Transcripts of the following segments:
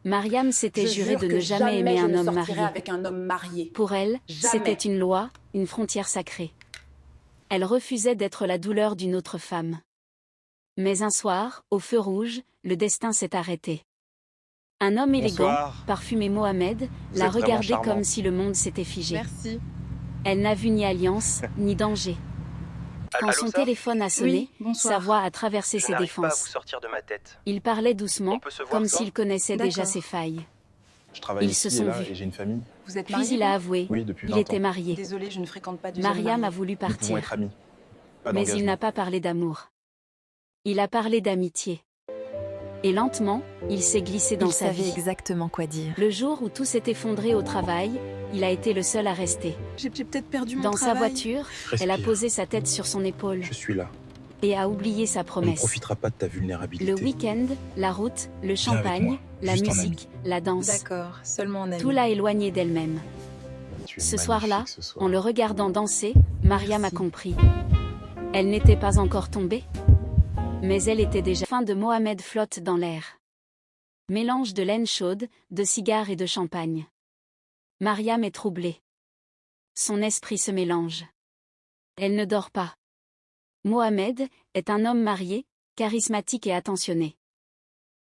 Mariam s'était Je juré jure de que ne jamais aimer je un ne homme sortirai marié. avec un homme marié. Pour elle, Jamais. c'était une loi, une frontière sacrée. Elle refusait d'être la douleur d'une autre femme. Mais un soir, au feu rouge, le destin s'est arrêté. Un homme élégant, Bonsoir. parfumé Mohamed, Vous l'a êtes vraiment regardé comme charmante. si le monde s'était figé. Merci. Elle n'a vu ni alliance, ni danger. Quand Allô, son ça téléphone a sonné, Oui, bonsoir. sa voix a traversé Je ses n'arrive pas à vous défenses. sortir de ma tête. Il parlait On doucement, peut se voir, comme ça s'il connaissait déjà D'accord. ses failles. Je travaille Ils ici se et sont là vus. et j'ai une famille. Vous êtes Puis mariée il a avoué, Oui, depuis il 20 était ans. marié. Désolée, je ne fréquente pas de Mariam a mariés. voulu Nous pouvons partir. être amis. Pas Mais il d'engagement. n'a pas parlé d'amour. Il a parlé d'amitié. Et lentement, il s'est glissé dans Il sa savait vie. exactement quoi dire. Le jour où tout s'est effondré au travail, il a été le seul à rester. J'ai peut-être perdu mon Dans sa travail. voiture, elle a Respire. posé sa tête sur son épaule Je suis là. et a oublié sa On ne promesse. profitera pas de ta vulnérabilité. Le week-end, la route, le avec champagne, moi, la juste en musique, la danse, D'accord, seulement en ami. tout l'a éloignée d'elle-même. Tu es Ce magnifique soir-là, ce soir. en le regardant danser, Mariam a Merci. compris. Elle n'était pas encore tombée, mais elle était déjà. Fin de Mohamed flotte dans l'air. Mélange de laine chaude, de cigares et de champagne. Mariam est troublée. Son esprit se mélange. Elle ne dort pas. Mohamed est un homme marié, charismatique et attentionné.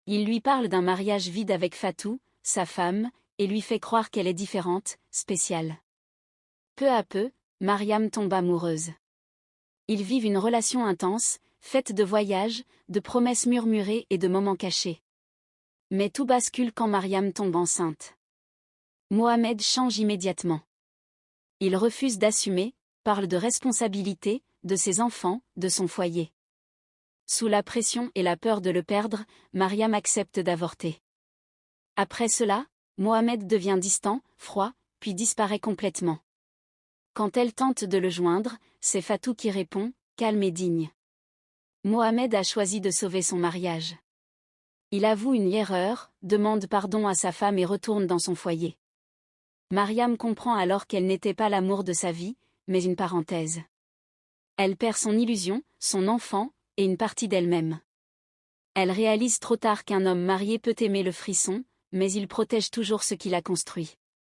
Il lui parle d'un mariage vide avec Fatou, sa femme, et lui fait croire qu'elle est différente, spéciale. Peu à peu, Mariam tombe amoureuse. Ils vivent une relation intense, faite de voyages, de promesses murmurées et de moments cachés. Mais tout bascule quand Mariam tombe enceinte. Mohamed change immédiatement. Il refuse d'assumer, parle de responsabilité, de ses enfants, de son foyer. Sous la pression et la peur de le perdre, Mariam accepte d'avorter. Après cela, Mohamed devient distant, froid, puis disparaît complètement. Quand elle tente de le joindre, c'est Fatou qui répond, calme et digne. Mohamed a choisi de sauver son mariage. Il avoue une erreur, demande pardon à sa femme et retourne dans son foyer. Mariam comprend alors qu'elle n'était pas l'amour de sa vie, mais une parenthèse. Elle perd son illusion, son enfant, et une partie d'elle-même. Elle réalise trop tard qu'un homme marié peut aimer le frisson, mais il protège toujours ce qu'il a construit.